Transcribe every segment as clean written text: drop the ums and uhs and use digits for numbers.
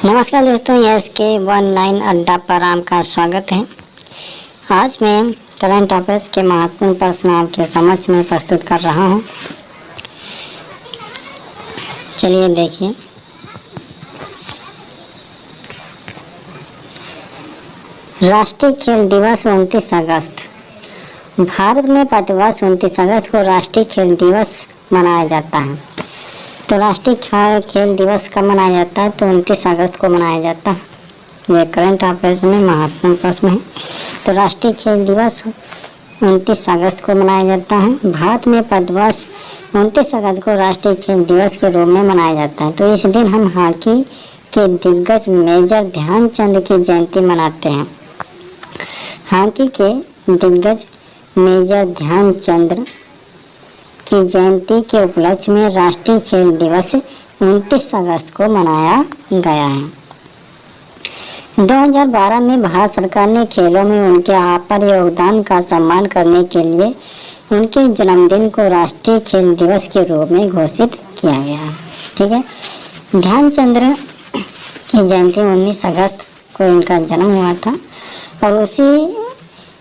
नमस्कार दोस्तों, SK19 अड्डा पर आपका स्वागत है। आज मैं करंट अफेयर्स के महत्वपूर्ण प्रश्न आपके समक्ष में प्रस्तुत कर रहा हूं। चलिए देखिए। राष्ट्रीय खेल दिवस 29 अगस्त। भारत में प्रतिवर्ष 29 अगस्त को राष्ट्रीय खेल दिवस मनाया जाता है। तो राष्ट्रीय खेल दिवस कब मनाया जाता है? तो 29 अगस्त को मनाया जाता है। ये करंट अफेयर्स में महत्वपूर्ण प्रश्न है। तो राष्ट्रीय खेल दिवस 29 अगस्त को मनाया जाता है। भारत में प्रतिवर्ष 29 अगस्त को राष्ट्रीय खेल दिवस के रूप में मनाया जाता है। तो इस दिन हम हॉकी के दिग्गज मेजर ध्यानचंद की जयंती मनाते हैं। हॉकी के दिग्गज मेजर ध्यानचंद की जयंती के उपलक्ष्य में राष्ट्रीय खेल दिवस 29 अगस्त को मनाया गया है। 2012 में भारत सरकार ने खेलों में उनके अपार योगदान का सम्मान करने के लिए उनके जन्मदिन को राष्ट्रीय खेल दिवस के रूप में घोषित किया गया है। ठीक है। ध्यानचंद की जयंती 19 अगस्त को इनका जन्म हुआ था और उसी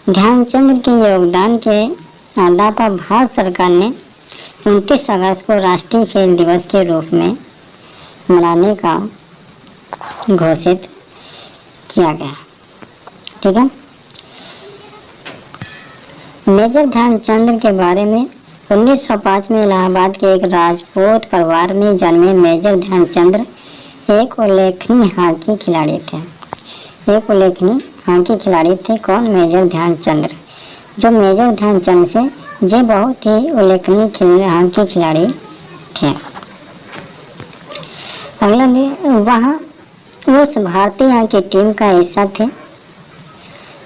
ध्यानचंद के योगदान के आधार पर भारत सरकार ने 29 अगस्त को राष्ट्रीय खेल दिवस के रूप में मनाने का घोषित किया गया। ठीक है। मेजर ध्यानचंद के बारे में 1905 में इलाहाबाद के एक राजपूत परिवार में जन्मे मेजर ध्यानचंद एक उल्लेखनीय हॉकी खिलाड़ी थे। कौन? मेजर ध्यानचंद। जो मेजर ध्यानचंद से जे बहुत ही उल्लेखनीय हॉकी खिलाड़ी थे। अगला वहाँ उस भारतीय हॉकी टीम का हिस्सा थे।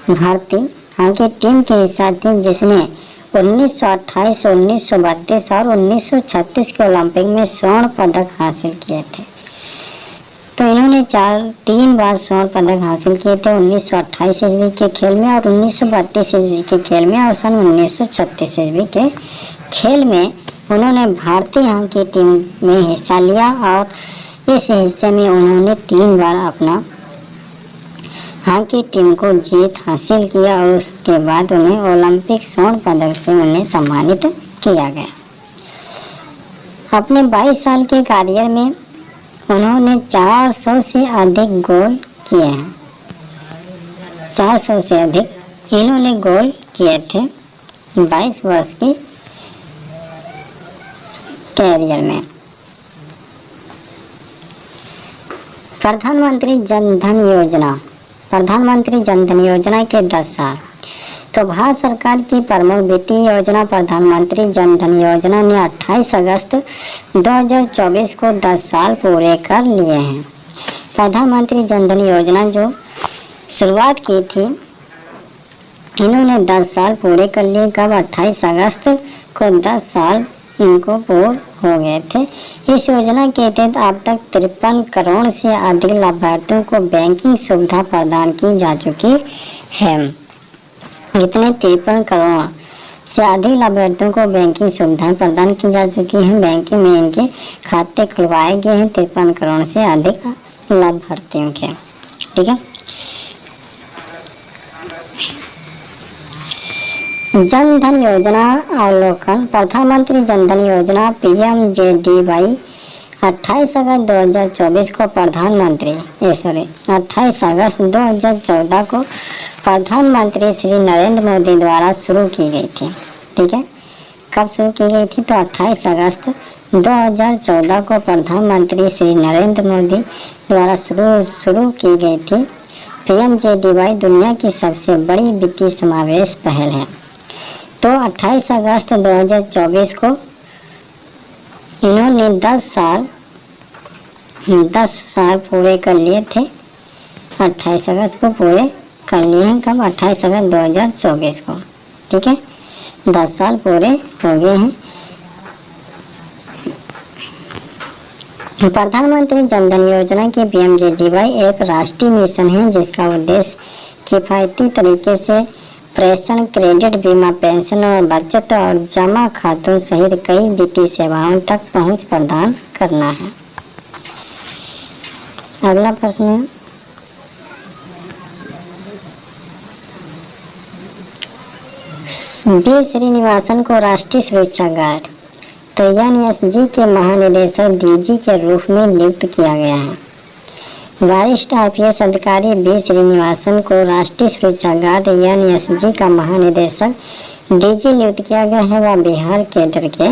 भारतीय हॉकी टीम के हिस्सा थे जिसने 1928, 1932 और 1936 के ओलंपिक में स्वर्ण पदक हासिल किए थे। तो इन्होंने 3 बार स्वर्ण पदक हासिल किए थे। 1928 ईस्वी के खेल में और 1932 ईस्वी के खेल में और सन 1936 ईस्वी के खेल में उन्होंने भारतीय हॉकी टीम में हिस्सा लिया और इस हिस्से में उन्होंने 3 बार अपना हॉकी टीम को जीत हासिल किया और उसके बाद उन्हें ओलंपिक स्वर्ण पदक से उन्हें सम्मानित किया गया। अपने 22 साल के करियर में उन्होंने 400 से अधिक गोल किए हैं। 400 से अधिक इन्होंने गोल किए थे 22 वर्ष की कैरियर में। प्रधानमंत्री जन धन योजना के 10 साल। तो भारत सरकार की प्रमुख वित्तीय योजना प्रधानमंत्री जन धन योजना ने 28 अगस्त 2024 को 10 साल पूरे कर लिए हैं। प्रधानमंत्री जन धन योजना जो शुरुआत की थी, इन्होंने 10 साल पूरे कर लिए। कब? 28 अगस्त को 10 साल इनको पूर्ण हो गए थे। इस योजना के तहत अब तक 53 करोड़ से अधिक लाभार्थियों को बैंकिंग सुविधा प्रदान की जा चुकी है। इतने 53 करोड़ से अधिक लाभार्थियों को बैंकिंग सुविधाएं प्रदान की जा चुकी हैं। बैंक में इनके खाते खुलवाए गए हैं 53 करोड़ से अधिक लाभार्थियों के। ठीक है। जन धन योजना अवलोकन। प्रधानमंत्री जन धन योजना PMJDY 28 अगस्त 2024 को 28 अगस्त 2014 को प्रधानमंत्री श्री नरेंद्र मोदी द्वारा शुरू की गई थी। ठीक है। कब शुरू की गई थी? तो 28 अगस्त 2014 को प्रधानमंत्री श्री नरेंद्र मोदी द्वारा शुरू की गई थी। PMJDY दुनिया की सबसे बड़ी वित्तीय समावेश पहल है। तो 28 अगस्त 2024 को इन्होंने 10 साल पूरे कर लिए थे। 28 अगस्त को पूरे कर लिए हैं। कब? 28 अगस्त 2024 को। ठीक है। 10 साल पूरे हो गए हैं। प्रधानमंत्री जन धन योजना की PMJDY एक राष्ट्रीय मिशन है जिसका उद्देश्य किफायती तरीके से प्रेषण, क्रेडिट, बीमा, पेंशन और बचत और जमा खातों सहित कई वित्तीय सेवाओं तक पहुंच प्रदान करना है। अगला प्रश्न है, बी श्रीनिवासन को राष्ट्रीय सुरक्षा गार्ड तो एनएसजी के महानिदेशक डीजी के रूप में नियुक्त किया गया है। वरिष्ठ आईपीएस अधिकारी बी श्रीनिवासन को राष्ट्रीय सुरक्षा गार्ड एनएसजी का महानिदेशक डीजी नियुक्त किया गया है। वह बिहार कैडर के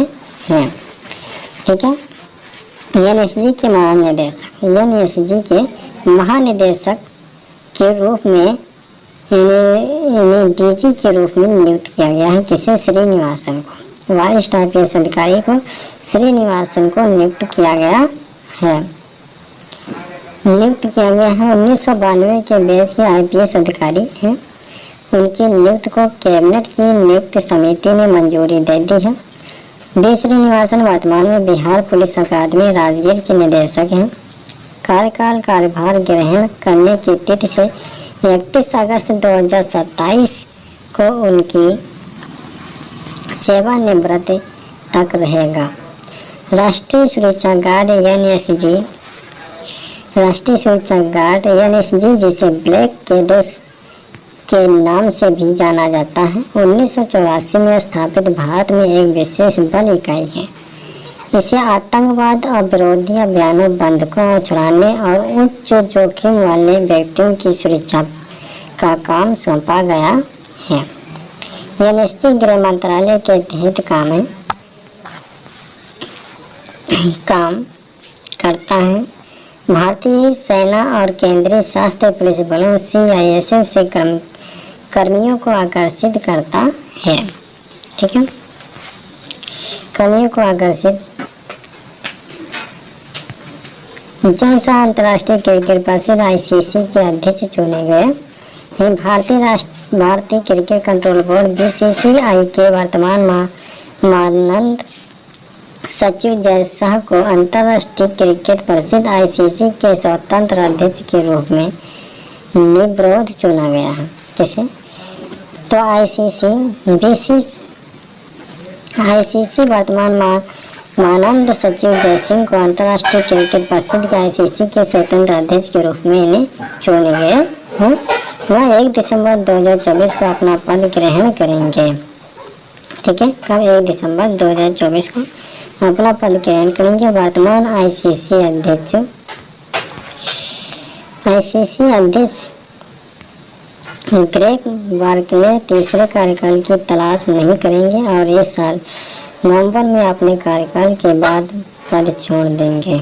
हैं। ठीक है, एनएसजी के महानिदेशक के रूप में इन्हें डीजी के रूप में नियुक्त किया गया है। किसे? श्रीनिवासन को। वरिष्ठ आईपीएस अधिकारी को श्रीनिवासन को नियुक्त किया गया है। 1992 के बैच के आईपीएस अधिकारी हैं। उनकी नियुक्ति को कैबिनेट की नियुक्ति समिति ने मंजूरी दे दी है। बी श्रीनिवासन वर्तमान में बिहार पुलिस अकादमी राजगीर के निदेशक हैं। कार्यभार ग्रहण करने की तिथि से 31 अगस्त 2027 को उनकी सेवानिवृत्त तक रहेगा। राष्ट्रीय सुरक्षा गार्ड एनएसजी जिसे ब्लैक कैडेट्स के नाम से भी जाना जाता है, 1984 में स्थापित भारत में एक विशेष बल इकाई है। इसे आतंकवाद और विरोधी अभियानों, बंधकों छुड़ाने और उच्च जोखिम वाले व्यक्तियों की सुरक्षा का काम सौंपा गया है। एनएसजी गृह मंत्रालय के तहत काम करता है। भारतीय सेना और केंद्रीय सशस्त्र पुलिस बलों सीआईएसएफ से कर्मियों को आकर्षित करता है। ठीक है, कर्मियों को आकर्षित जैसा अंतर्राष्ट्रीय क्रिकेट प्रसिद्ध आईसीसी के अध्यक्ष चुने गए हैं। भारतीय क्रिकेट कंट्रोल बोर्ड बीसीसीआई के वर्तमान मानद सचिव जय शाह को अंतर्राष्ट्रीय क्रिकेट प्रसिद्ध आईसीसी के स्वतंत्र अध्यक्ष के रूप में निर्विरोध चुना गया है। किसे? तो आईसीसी वर्तमान मानद सचिव जय सिंह को अंतर्राष्ट्रीय क्रिकेट प्रसिद्ध के आईसीसी के स्वतंत्र अध्यक्ष के रूप में इन्हें चुने गए हैं। वह 1 दिसंबर 2024 को अपना पद ग्रहण करेंगे। ठीक है, कब? 1 दिसंबर 2024 को अपना पद ग्रहण करेंगे। वर्तमान आईसीसी अध्यक्ष ग्रेग बार्कले तीसरे कार्यकाल की तलाश नहीं करेंगे और इस साल नवंबर में अपने कार्यकाल के बाद पद छोड़ देंगे।